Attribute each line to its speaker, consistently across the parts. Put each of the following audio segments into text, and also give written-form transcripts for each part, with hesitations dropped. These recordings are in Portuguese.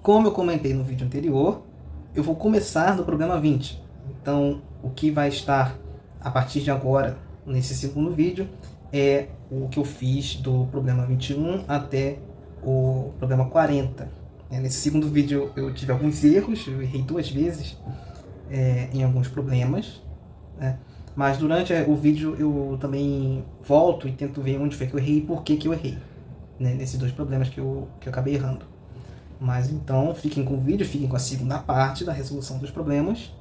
Speaker 1: Como eu comentei no vídeo anterior, eu vou começar no problema 20. Então, o que vai estar a partir de agora, nesse segundo vídeo, é o que eu fiz do problema 21 até o problema 40. Nesse segundo vídeo eu tive alguns erros, eu errei 2 vezes em alguns problemas, né? Mas durante o vídeo eu também volto e tento ver onde foi que eu errei e por que eu errei, né? Nesses 2 problemas que eu acabei errando. Mas então, fiquem com o vídeo, fiquem com a segunda parte da resolução dos problemas.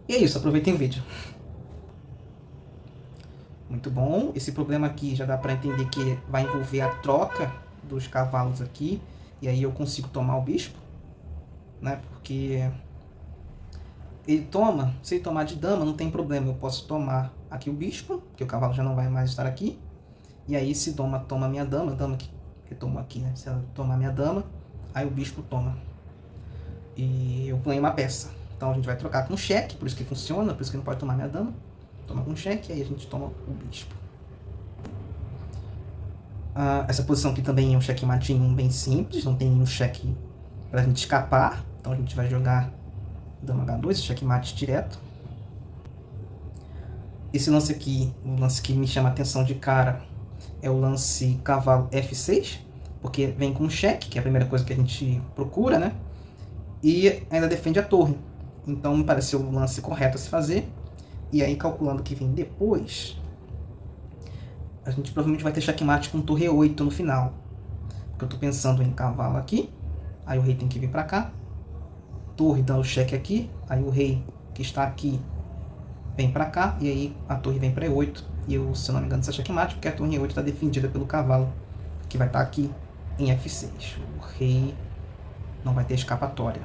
Speaker 1: E é isso, aproveitem o vídeo. Muito bom, esse problema aqui já dá para entender que vai envolver a troca dos cavalos aqui. E aí eu consigo tomar o bispo, né? Porque ele toma, se ele tomar de dama não tem problema, eu posso tomar aqui o bispo, que o cavalo já não vai mais estar aqui. E aí se dama toma minha dama, a dama que tomou aqui, né? Se ela tomar minha dama, aí o bispo toma. E eu ganhei uma peça. Então a gente vai trocar com cheque, por isso que funciona, por isso que não pode tomar minha dama. Toma com cheque, aí a gente toma o bispo. Essa posição aqui também é um checkmatinho bem simples, não tem nenhum cheque pra gente escapar. Então a gente vai jogar dama H2, checkmate direto. Esse lance aqui, o lance que me chama a atenção de cara, é o lance cavalo F6, porque vem com cheque, que é a primeira coisa que a gente procura, né? E ainda defende a torre. Então me pareceu o lance correto a se fazer. E aí, calculando o que vem depois, a gente provavelmente vai ter checkmate com torre 8 no final. Porque eu tô pensando em cavalo aqui, aí o rei tem que vir para cá. Torre dá o cheque aqui, aí o rei que está aqui vem para cá, e aí a torre vem para E8. E eu, se eu não me engano, isso é checkmate, porque a torre E8 está defendida pelo cavalo, que vai estar aqui em F6. O rei não vai ter escapatória,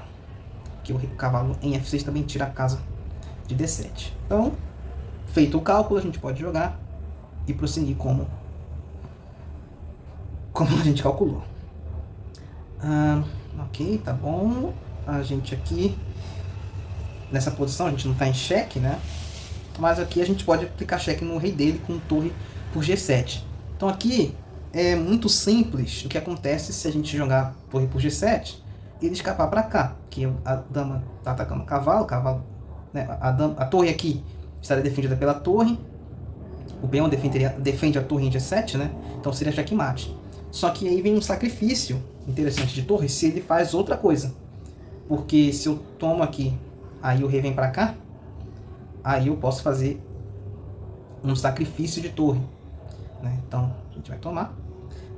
Speaker 1: que o cavalo em F6 também tira a casa de D7. Então, feito o cálculo, a gente pode jogar e prosseguir como a gente calculou. Ok, tá bom. A gente aqui, nessa posição, a gente não está em cheque, né? Mas aqui a gente pode aplicar cheque no rei dele com torre por G7. Então aqui é muito simples o que acontece se a gente jogar torre por G7 e ele escapar para cá, que a dama está atacando o cavalo, né? A torre aqui estaria defendida pela torre, o peão defende a torre em G7, né? Então seria checkmate. Só que aí vem um sacrifício interessante de torre se ele faz outra coisa, porque se eu tomo aqui, aí o rei vem para cá, aí eu posso fazer um sacrifício de torre, né? Então a gente vai tomar,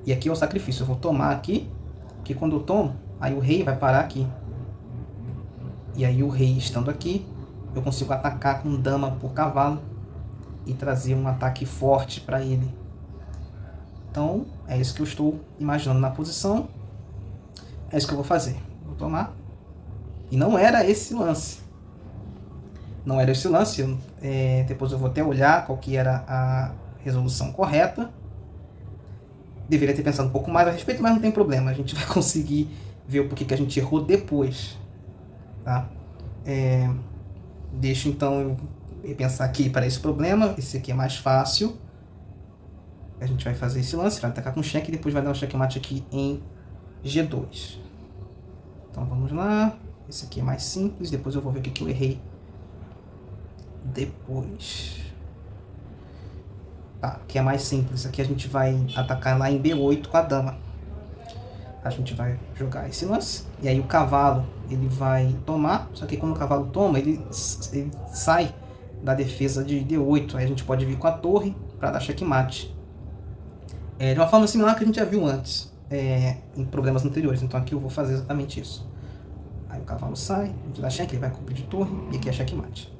Speaker 1: e aqui é o sacrifício, eu vou tomar aqui, que quando eu tomo, aí o rei vai parar aqui, e aí o rei estando aqui, eu consigo atacar com dama por cavalo e trazer um ataque forte para ele. Então é isso que eu estou imaginando na posição, é isso que eu vou fazer. Vou tomar, e não era esse lance. Não era esse lance, depois eu vou até olhar qual que era a resolução correta. Deveria ter pensado um pouco mais a respeito, mas não tem problema, a gente vai conseguir ver o porquê que a gente errou depois, tá? Deixa então eu pensar aqui para esse problema, esse aqui é mais fácil. A gente vai fazer esse lance, vai atacar com cheque e depois vai dar um checkmate aqui em G2. Então vamos lá, esse aqui é mais simples, depois eu vou ver o que eu errei depois. Tá, aqui é mais simples, aqui a gente vai atacar lá em B8 com a dama. A gente vai jogar esse lance, e aí o cavalo ele vai tomar, só que quando o cavalo toma, ele sai da defesa de D8, aí a gente pode vir com a torre para dar checkmate. De uma forma similar que a gente já viu antes, em problemas anteriores, então aqui eu vou fazer exatamente isso. Aí o cavalo sai, a gente dá cheque, ele vai cobrir de torre, e aqui é checkmate.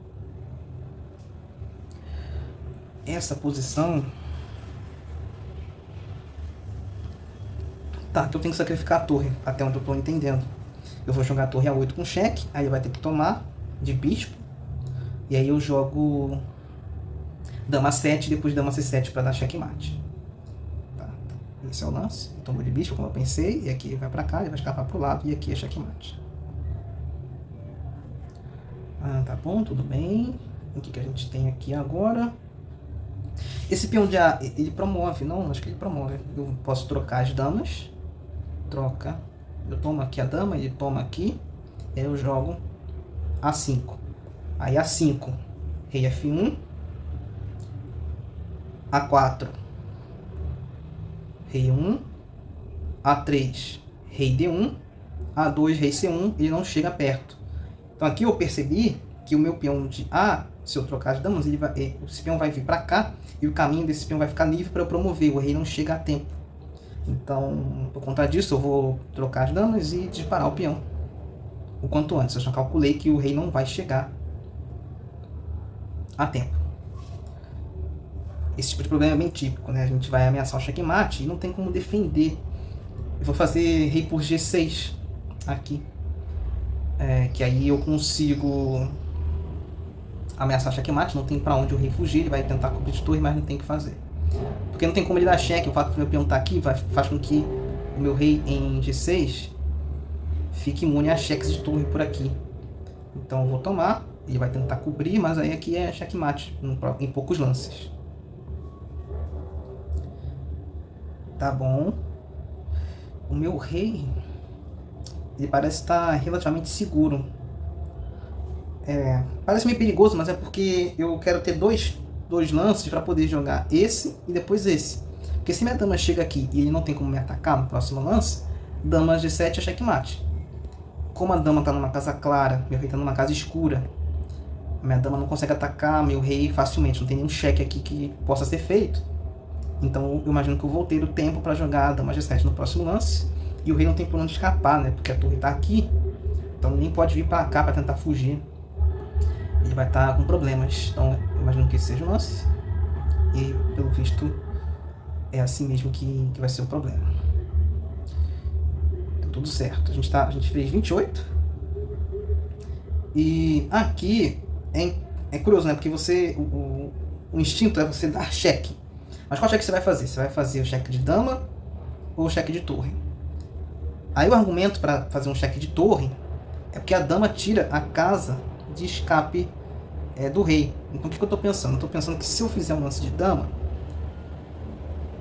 Speaker 1: Essa posição... Tá, que eu tenho que sacrificar a torre, até onde eu estou entendendo. Eu vou jogar a torre A8 com cheque, aí ele vai ter que tomar de bispo. E aí eu jogo dama 7, depois dama C7 para dar checkmate. Tá, esse é o lance. Ele tomou de bispo, como eu pensei, e aqui ele vai para cá, ele vai escapar para o lado, e aqui é checkmate. Tá bom, tudo bem. O que a gente tem aqui agora? Esse peão de A, ele promove, não? Acho que ele promove. Eu posso trocar as damas. Troca Eu tomo aqui a dama, ele toma aqui, aí eu jogo A5. Aí A5, rei F1, A4, rei 1, A3, rei D1, A2, rei C1, ele não chega perto. Então aqui eu percebi que o meu peão de A, se eu trocar as damas, esse peão vai vir para cá e o caminho desse peão vai ficar livre para eu promover, o rei não chega a tempo. Então, por conta disso, eu vou trocar as damas e disparar o peão o quanto antes. Eu já calculei que o rei não vai chegar a tempo. Esse tipo de problema é bem típico, né? A gente vai ameaçar o checkmate e não tem como defender. Eu vou fazer rei por G6 aqui. Que aí eu consigo ameaçar checkmate, não tem pra onde o rei fugir, ele vai tentar cobrir de torre, mas não tem o que fazer. Porque não tem como ele dar cheque, o fato do meu peão estar aqui faz com que o meu rei em G6 fique imune a cheques de torre por aqui. Então eu vou tomar, ele vai tentar cobrir, mas aí aqui é checkmate em poucos lances. Tá bom. O meu rei, ele parece estar relativamente seguro. Parece meio perigoso, mas é porque eu quero ter dois lances para poder jogar esse e depois esse. Porque se minha dama chega aqui e ele não tem como me atacar no próximo lance, dama G7 é checkmate. Como a dama está numa casa clara, meu rei está numa casa escura, minha dama não consegue atacar meu rei facilmente, não tem nenhum cheque aqui que possa ser feito. Então eu imagino que eu vou ter o tempo para jogar a dama G7 no próximo lance, e o rei não tem por onde escapar, né? Porque a torre está aqui, então nem pode vir para cá para tentar fugir. Ele vai estar com problemas. Então eu imagino que esse seja o lance, e pelo visto é assim mesmo que vai ser o problema. Então, tudo certo. A gente fez 28. E aqui é curioso, né? Porque o instinto é você dar cheque. Mas qual cheque você vai fazer? Você vai fazer o cheque de dama ou o cheque de torre? Aí o argumento para fazer um cheque de torre é porque a dama tira a casa de escape do rei. Então o que eu estou pensando? Eu estou pensando que se eu fizer um lance de dama,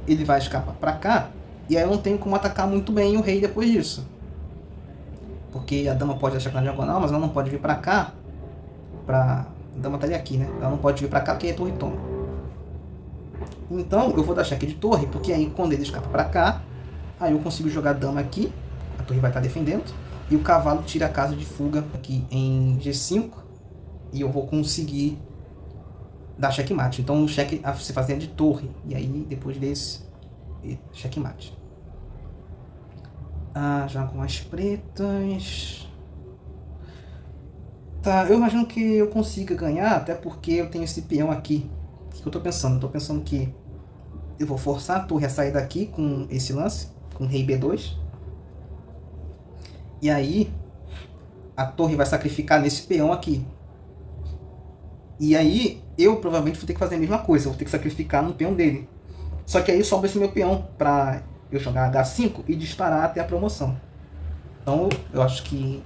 Speaker 1: ele vai escapar para cá, e aí eu não tenho como atacar muito bem o rei depois disso. Porque a dama pode achar na diagonal, mas ela não pode vir para cá. A dama estaria aqui, né? Ela não pode vir para cá porque aí a torre toma. Então eu vou dar cheque de torre, porque aí quando ele escapa para cá, aí eu consigo jogar a dama aqui, a torre vai estar defendendo, e o cavalo tira a casa de fuga aqui em G5, e eu vou conseguir dar checkmate. Então o cheque a se fazer de torre, e aí depois desse, checkmate. Já com as pretas. Tá, eu imagino que eu consiga ganhar, até porque eu tenho esse peão aqui. O que eu tô pensando? Eu tô pensando que eu vou forçar a torre a sair daqui com esse lance, com rei B2. E aí a torre vai sacrificar nesse peão aqui. E aí eu provavelmente vou ter que fazer a mesma coisa, eu vou ter que sacrificar no peão dele. Só que aí sobra esse meu peão pra eu jogar H5 e disparar até a promoção. Então eu acho que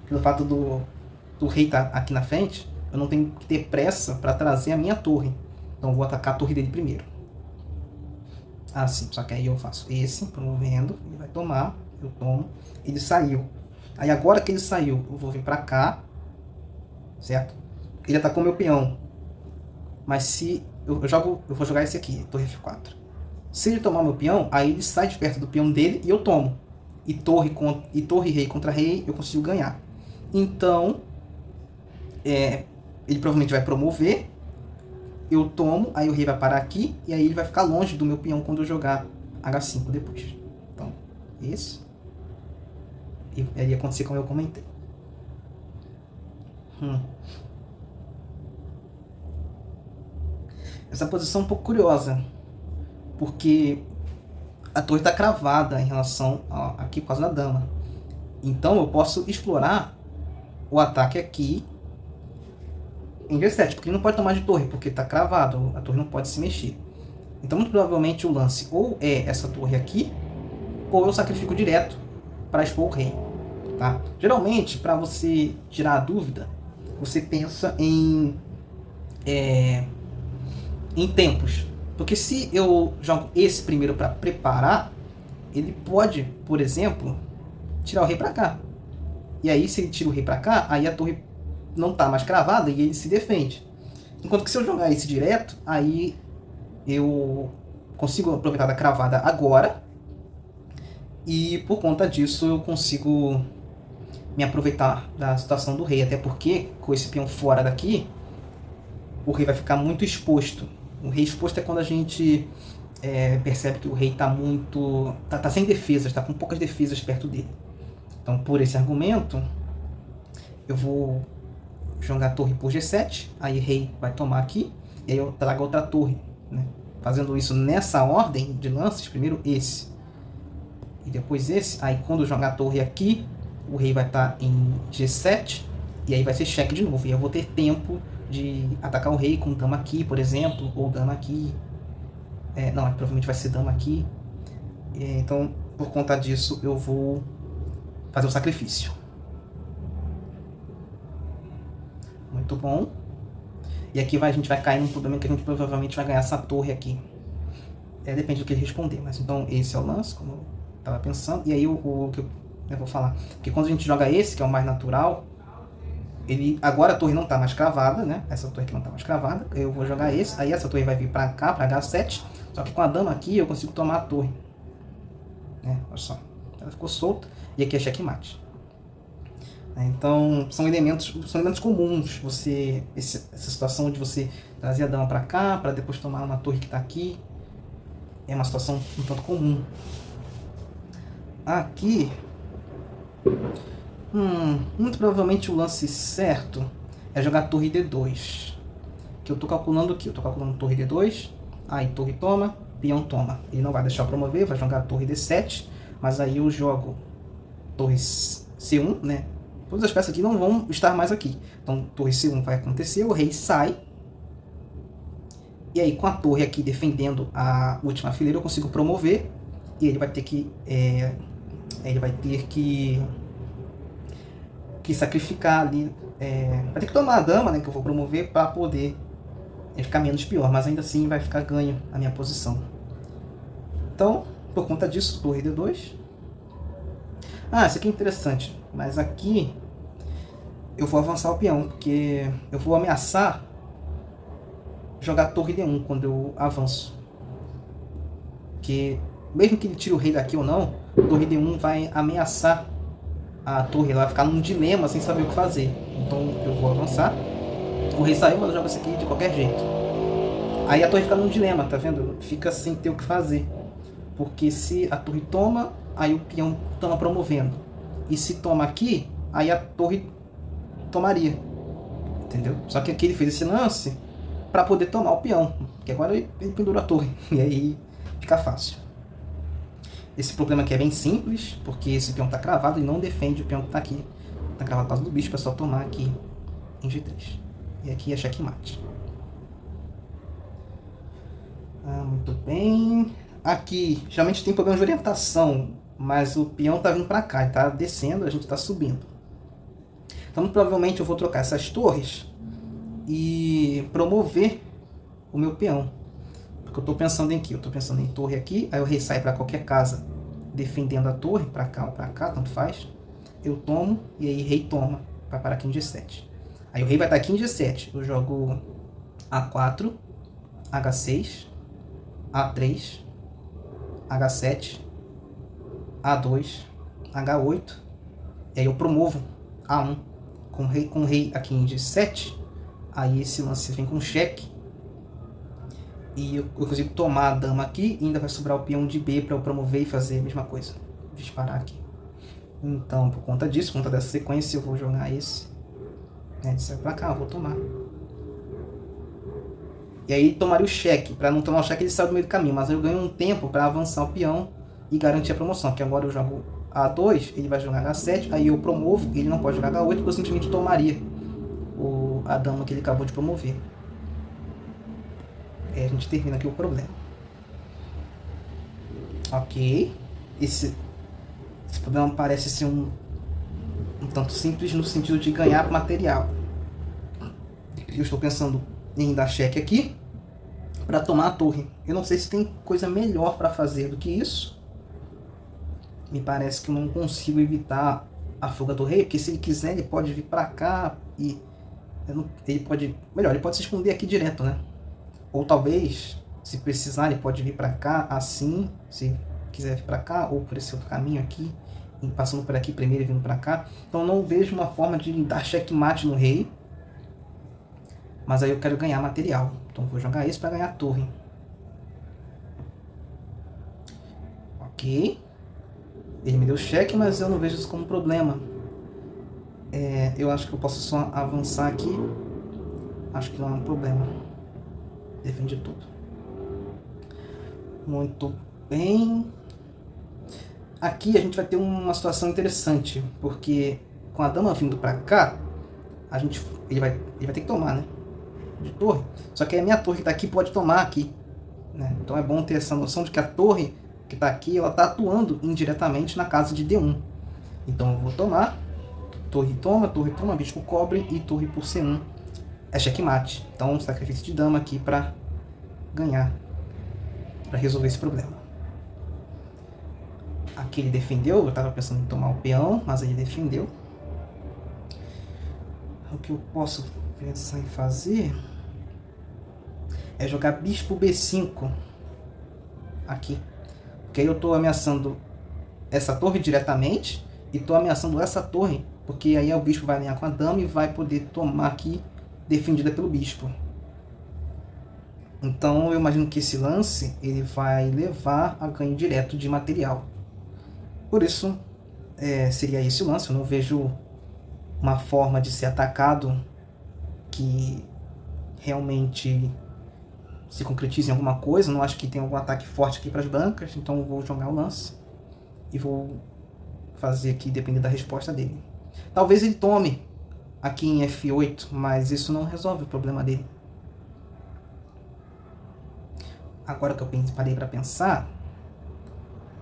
Speaker 1: pelo fato do rei estar aqui na frente, eu não tenho que ter pressa para trazer a minha torre. Então eu vou atacar a torre dele primeiro. Assim, só que aí eu faço esse, promovendo, ele vai tomar, eu tomo, ele saiu. Aí agora que ele saiu, eu vou vir para cá, certo? Ele atacou meu peão. Mas se eu vou jogar esse aqui, torre F4. Se ele tomar meu peão, aí ele sai de perto do peão dele e eu tomo. E torre rei contra rei, eu consigo ganhar. Então, ele provavelmente vai promover, eu tomo, aí o rei vai parar aqui, e aí ele vai ficar longe do meu peão quando eu jogar H5 depois. Então, esse. E aí ia acontecer como eu comentei. Essa posição é um pouco curiosa, porque a torre está cravada em relação aqui por causa da dama. Então eu posso explorar o ataque aqui em G7, porque ele não pode tomar de torre, porque está cravado, a torre não pode se mexer. Então muito provavelmente o lance ou é essa torre aqui, ou eu sacrifico direto para expor o rei. Tá? Geralmente, para você tirar a dúvida, você pensa em tempos. Porque se eu jogo esse primeiro para preparar, ele pode, por exemplo, tirar o rei para cá. E aí, se ele tira o rei para cá, aí a torre não tá mais cravada e ele se defende. Enquanto que se eu jogar esse direto, aí eu consigo aproveitar da cravada agora. E por conta disso eu consigo me aproveitar da situação do rei. Até porque, com esse peão fora daqui, o rei vai ficar muito exposto. O rei exposto é quando a gente percebe que o rei está muito... Tá sem defesas, está com poucas defesas perto dele. Então, por esse argumento, eu vou jogar a torre por G7, aí o rei vai tomar aqui, e aí eu trago outra torre, né? Fazendo isso nessa ordem de lances, primeiro esse, e depois esse. Aí quando eu jogar a torre aqui, o rei vai estar em G7, e aí vai ser cheque de novo, e eu vou ter tempo de atacar o rei com dama aqui, por exemplo, ou dama aqui. Não, provavelmente vai ser dama aqui. Então, por conta disso, eu vou fazer o sacrifício. Muito bom. E aqui a gente vai cair num problema que a gente provavelmente vai ganhar essa torre aqui. Depende do que ele responder. Mas então esse é o lance, como eu estava pensando. E aí o que eu vou falar. Porque quando a gente joga esse, que é o mais natural, agora a torre não está mais cravada, né? Essa torre aqui não está mais cravada. Eu vou jogar esse. Aí essa torre vai vir para cá, para H7. Só que com a dama aqui eu consigo tomar a torre. Olha só. Ela ficou solta. E aqui é checkmate. Então, são elementos comuns. Essa situação de você trazer a dama para cá, para depois tomar uma torre que está aqui, é uma situação um tanto comum. Aqui, muito provavelmente o lance certo é jogar torre D2. Que eu estou calculando aqui. Eu estou calculando torre D2, aí torre toma, peão toma. Ele não vai deixar eu promover, vai jogar torre D7, mas aí eu jogo torre C1, né? Todas as peças aqui não vão estar mais aqui. Então, torre C1 vai acontecer, o rei sai. E aí, com a torre aqui defendendo a última fileira, eu consigo promover. E ele vai ter que... sacrificar ali... vai ter que tomar a dama, né, que eu vou promover, para poder ficar menos pior. Mas ainda assim vai ficar ganho a minha posição. Então, por conta disso, torre D2. Isso aqui é interessante. Mas aqui eu vou avançar o peão, porque eu vou ameaçar jogar torre D1 quando eu avanço. Porque mesmo que ele tire o rei daqui ou não, torre D1 vai ameaçar a torre. Ela vai ficar num dilema sem saber o que fazer. Então eu vou avançar. O rei saiu, mas eu jogo esse aqui de qualquer jeito. Aí a torre fica num dilema, tá vendo? Fica sem ter o que fazer. Porque se a torre toma, aí o peão toma promovendo. E se toma aqui, aí a torre tomaria. Entendeu? Só que aqui ele fez esse lance para poder tomar o peão. Porque agora ele pendura a torre. E aí fica fácil. Esse problema aqui é bem simples, porque esse peão está cravado e não defende o peão que está aqui. Está cravado por causa do bicho, é só tomar aqui em G3. E aqui é checkmate. Muito bem. Aqui, geralmente tem problema de orientação, mas o peão está vindo para cá, está descendo, a gente está subindo. Então, provavelmente eu vou trocar essas torres e promover o meu peão. Porque eu estou pensando em quê? Eu estou pensando em torre aqui, aí o rei sai para qualquer casa, defendendo a torre, para cá ou para cá, tanto faz. Eu tomo, e aí rei toma, vai parar aqui em G7. Aí o rei vai estar aqui em G7, eu jogo A4, H6, A3, H7, A2, H8, e aí eu promovo A1 com o rei aqui em G7. Aí esse lance vem com cheque e eu consigo tomar a dama aqui e ainda vai sobrar o peão de B para eu promover e fazer a mesma coisa, disparar aqui. Então, por conta disso, por conta dessa sequência, eu vou jogar esse, ele sai pra cá, eu vou tomar. E aí tomaria o cheque. Para não tomar o cheque, ele sai do meio do caminho. Mas eu ganho um tempo para avançar o peão e garantir a promoção. Que agora eu jogo A2, ele vai jogar H7, aí eu promovo, ele não pode jogar H8, porque eu simplesmente tomaria a dama que ele acabou de promover. E aí a gente termina aqui o problema. Ok. Esse problema parece ser um tanto simples no sentido de ganhar material. Eu estou pensando em dar cheque aqui para tomar a torre. Eu não sei se tem coisa melhor para fazer do que isso. me parece que eu não consigo evitar a fuga do rei, porque se ele quiser ele pode vir para cá e ele pode, melhor, ele pode se esconder aqui direto, né? Ou talvez, se precisar, ele pode vir para cá assim, se quiser vir para cá, ou por esse outro caminho aqui, passando por aqui primeiro e vindo para cá. Então não vejo uma forma de dar checkmate no rei, mas aí eu quero ganhar material, então vou jogar isso para ganhar torre. Ok, ele me deu cheque, mas eu não vejo isso como problema. Eu acho que eu posso só avançar aqui, acho que não é um problema. Defende tudo. Muito bem. Aqui a gente vai ter uma situação interessante, porque com a dama vindo para cá, ele vai ter que tomar, né? De torre. Só que a minha torre que tá aqui pode tomar aqui, né? Então é bom ter essa noção de que a torre que tá aqui, ela tá atuando indiretamente na casa de D1. Então eu vou tomar, torre toma, bispo cobre e torre por C1. É checkmate. Então sacrifício de dama aqui para ganhar, para resolver esse problema. Aqui ele defendeu, eu estava pensando em tomar o peão, mas ele defendeu. O que eu posso pensar em fazer é jogar bispo B5 aqui, porque aí eu estou ameaçando essa torre diretamente e estou ameaçando essa torre, porque aí o bispo vai alinhar com a dama e vai poder tomar aqui, defendida pelo bispo. Então eu imagino que esse lance ele vai levar a ganho direto de material. Por isso seria esse o lance. Eu não vejo uma forma de ser atacado que realmente se concretize em alguma coisa. Eu não acho que tem algum ataque forte aqui para as brancas, então eu vou jogar o lance e vou fazer aqui depender da resposta dele. Talvez ele tome aqui em F8, mas isso não resolve o problema dele. Agora que eu parei para pensar,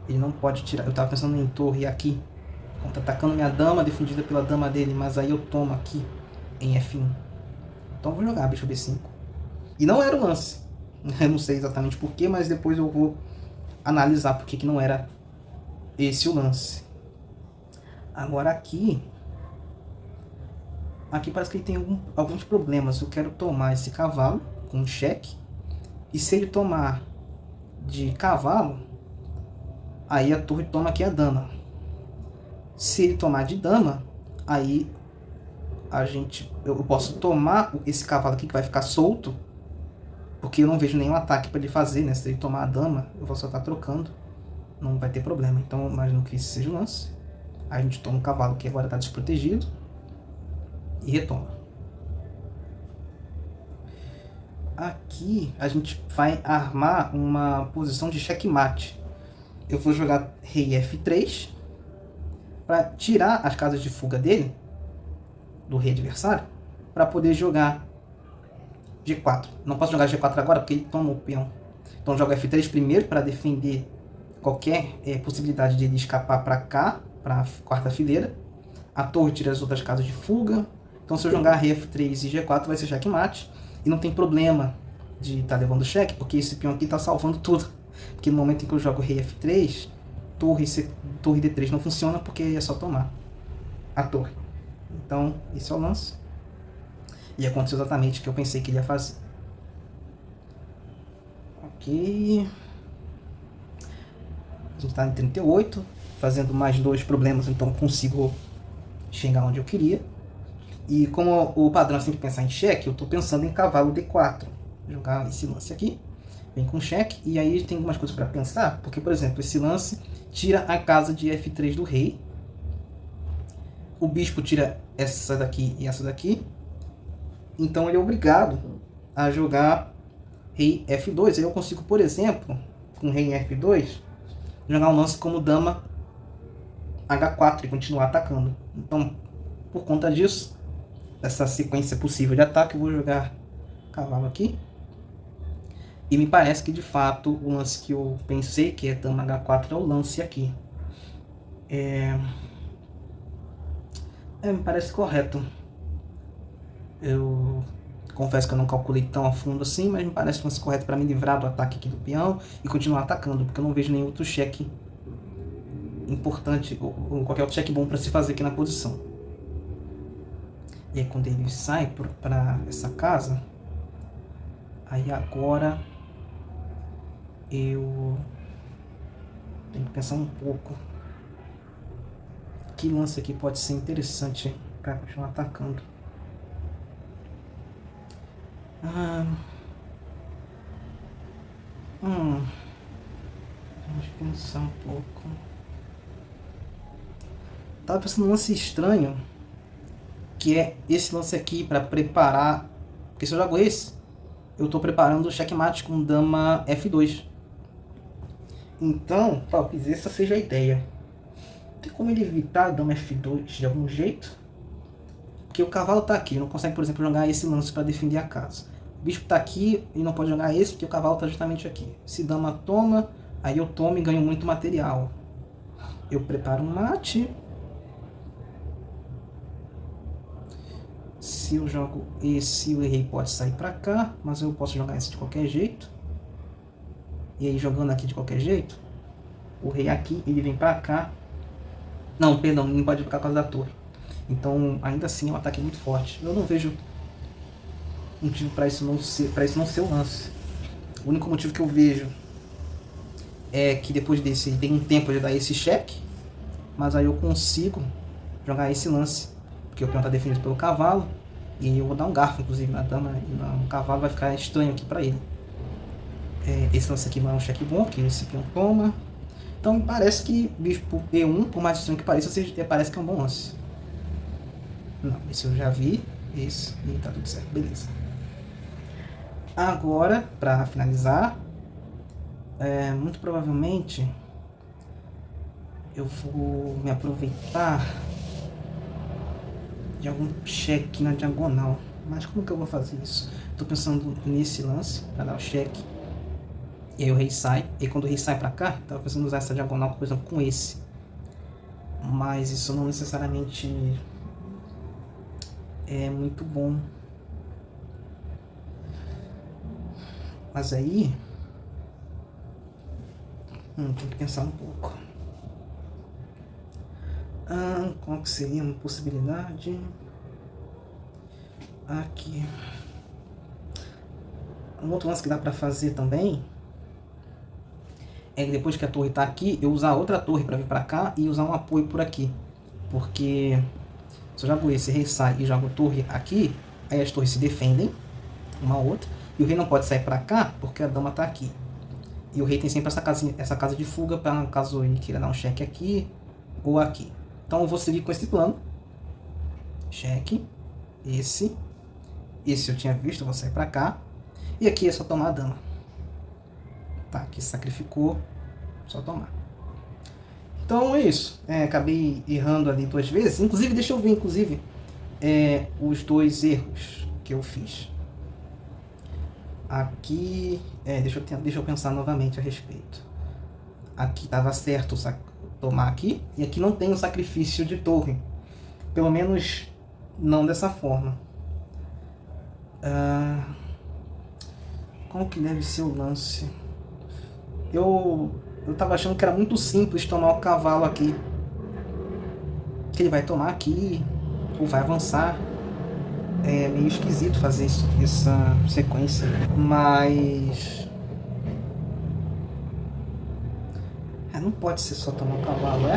Speaker 1: ele não pode tirar. Eu estava pensando em torre aqui, contra-atacando minha dama, defendida pela dama dele, mas aí eu tomo aqui em F1. Então eu vou jogar bicho B5. E não era o lance. Eu não sei exatamente porquê, mas depois eu vou analisar porque que não era esse o lance. Agora aqui parece que ele tem alguns problemas. Eu quero tomar esse cavalo com um cheque. E se ele tomar de cavalo, aí a torre toma aqui a dama. Se ele tomar de dama, aí eu posso tomar esse cavalo aqui que vai ficar solto, porque eu não vejo nenhum ataque para ele fazer, né? Se ele tomar a dama, eu vou só estar trocando, não vai ter problema. Então eu imagino que esse seja o lance. A gente toma o cavalo que agora está desprotegido e retoma. Aqui a gente vai armar uma posição de checkmate. Eu vou jogar rei F3 para tirar as casas de fuga dele, do rei adversário, para poder jogar G4. Não posso jogar G4 agora porque ele toma o peão. Então eu jogo F3 primeiro para defender qualquer possibilidade de ele escapar para cá, para a quarta fileira. A torre tira as outras casas de fuga. Então se eu jogar rei F3 e G4 vai ser checkmate. E não tem problema de estar levando cheque, porque esse peão aqui está salvando tudo. Porque no momento em que eu jogo rei F3, torre D3 não funciona, porque é só tomar a torre. Então, esse é o lance. E aconteceu exatamente o que eu pensei que ele ia fazer. Ok. A gente está em 38, fazendo mais 2 problemas, então consigo chegar onde eu queria. E como o padrão é sempre pensar em cheque, eu estou pensando em cavalo D4. Vou jogar esse lance aqui, vem com cheque, e aí tem algumas coisas para pensar, porque, por exemplo, esse lance tira a casa de F3 do rei, o bispo tira essa daqui e essa daqui, então ele é obrigado a jogar rei F2. Aí eu consigo, por exemplo, com rei F2, jogar um lance como dama H4 e continuar atacando. Então, por conta disso, essa sequência possível de ataque, eu vou jogar cavalo aqui. E me parece que de fato o lance que eu pensei, que é dama H4, é o lance aqui. Me parece correto. Eu confesso que eu não calculei tão a fundo assim, mas me parece o lance correto para me livrar do ataque aqui do peão e continuar atacando, porque eu não vejo nenhum outro cheque importante, ou qualquer cheque bom para se fazer aqui na posição. E aí quando ele sai para essa casa, aí agora eu tenho que pensar um pouco. Que lance aqui pode ser interessante para continuar atacando. Vamos pensar um pouco. Tava pensando num lance estranho, que é esse lance aqui para preparar. Porque se eu jogo esse, eu estou preparando o checkmate com dama F2. Então, talvez essa seja a ideia. Tem como ele evitar a dama F2 de algum jeito? Porque o cavalo está aqui, não consegue, por exemplo, jogar esse lance para defender a casa. O bispo está aqui e não pode jogar esse porque o cavalo está justamente aqui. Se dama toma, aí eu tomo e ganho muito material. Eu preparo um mate. Se eu jogo esse, o rei pode sair para cá, mas eu posso jogar esse de qualquer jeito. E aí jogando aqui de qualquer jeito, o rei aqui, ele vem para cá. Não, perdão, não pode ficar por causa da torre. Então, ainda assim, é um ataque muito forte. Eu não vejo motivo para isso não ser o lance. O único motivo que eu vejo é que depois desse tem um tempo de dar esse cheque, mas aí eu consigo jogar esse lance, porque o peão está defendido pelo cavalo, e eu vou dar um garfo, inclusive, na dama e no cavalo, vai ficar estranho aqui para ele. Esse lance aqui não é um cheque bom, porque esse peão toma. Então parece que bispo E1, por mais estranho que pareça, parece que é um bom lance. Não, esse eu já vi, esse, e tá tudo certo, beleza. Agora, para finalizar, muito provavelmente eu vou me aproveitar de algum cheque na diagonal. Mas como que eu vou fazer isso? Estou pensando nesse lance, para dar o cheque. E aí o rei sai, e quando o rei sai para cá, estava pensando em usar essa diagonal, por exemplo, com esse. Mas isso não necessariamente é muito bom. Mas aí tem que pensar um pouco. Qual que seria uma possibilidade? Aqui. Um outro lance que dá para fazer também é que depois que a torre está aqui, eu usar outra torre para vir para cá e usar um apoio por aqui. Porque se eu jogo esse, rei sai e jogo torre aqui, aí as torres se defendem uma a outra, e o rei não pode sair para cá porque a dama está aqui. E o rei tem sempre essa casa de fuga para caso ele queira dar um cheque aqui ou aqui. Então eu vou seguir com esse plano. Cheque. Esse eu tinha visto, eu vou sair para cá. E aqui é só tomar a dama. Tá, aqui sacrificou, só tomar. Então é isso. Acabei errando ali 2 vezes. Inclusive, deixa eu ver os 2 erros que eu fiz. Aqui, deixa eu pensar novamente a respeito. Aqui estava certo tomar aqui, e aqui não tem o sacrifício de torre. Pelo menos não dessa forma. Qual que deve ser o lance? Eu tava achando que era muito simples tomar o cavalo aqui. Que ele vai tomar aqui, ou vai avançar. É meio esquisito fazer essa sequência. Mas não pode ser só tomar o cavalo,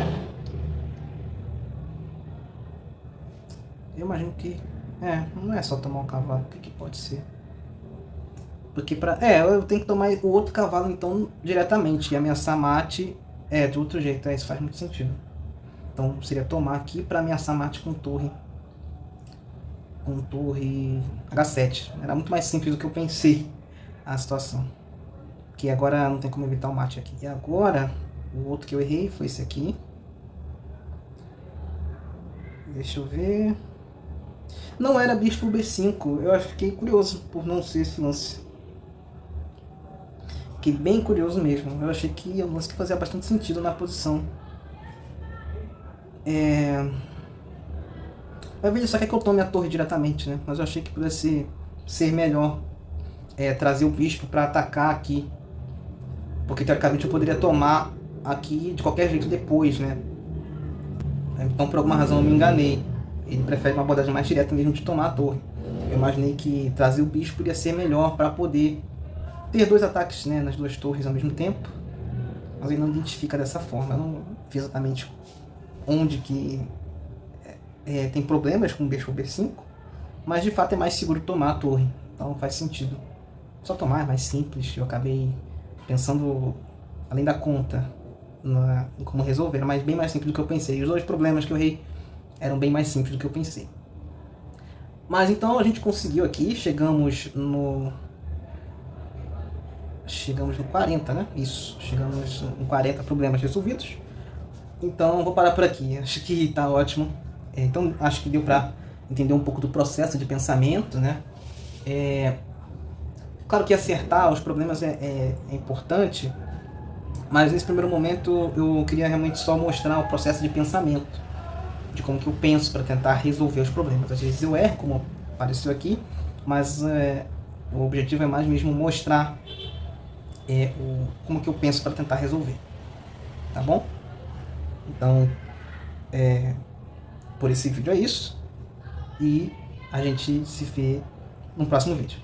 Speaker 1: Eu imagino que não é só tomar o cavalo. O que pode ser? Porque eu tenho que tomar o outro cavalo então diretamente e ameaçar mate de outro jeito. Isso faz muito sentido. Então seria tomar aqui para ameaçar mate com torre H7. Era muito mais simples do que eu pensei a situação. Que agora não tem como evitar o mate aqui. E agora o outro que eu errei foi esse aqui. Deixa eu ver. Não era bispo B5. Eu fiquei curioso por não ser esse lance. Fiquei bem curioso mesmo. Eu achei que é um lance que fazia bastante sentido na posição. Vai ver, só quer que eu tome a torre diretamente, né? Mas eu achei que pudesse ser melhor trazer o bispo para atacar aqui. Porque teoricamente eu poderia tomar aqui de qualquer jeito depois, né? Então, por alguma razão, eu me enganei. Ele prefere uma abordagem mais direta mesmo de tomar a torre. Eu imaginei que trazer o bicho podia ser melhor para poder ter 2 ataques, né, nas 2 torres ao mesmo tempo. Mas ele não identifica dessa forma. Eu não vi exatamente onde que tem problemas com o bicho B5. Mas de fato é mais seguro tomar a torre. Então faz sentido. Só tomar é mais simples. Eu acabei pensando além da conta em como resolver. Mas bem mais simples do que eu pensei. Os 2 problemas que eu errei eram bem mais simples do que eu pensei. Mas então a gente conseguiu aqui. Chegamos no 40, né? Isso. Chegamos em 40 problemas resolvidos. Então vou parar por aqui. Acho que tá ótimo. Então acho que deu pra entender um pouco do processo de pensamento, né? Claro que acertar os problemas é importante, mas nesse primeiro momento eu queria realmente só mostrar o processo de pensamento, de como que eu penso para tentar resolver os problemas. Às vezes eu erro, como apareceu aqui, mas o objetivo é mais mesmo mostrar como que eu penso para tentar resolver, tá bom? Então, por esse vídeo é isso, e a gente se vê no próximo vídeo.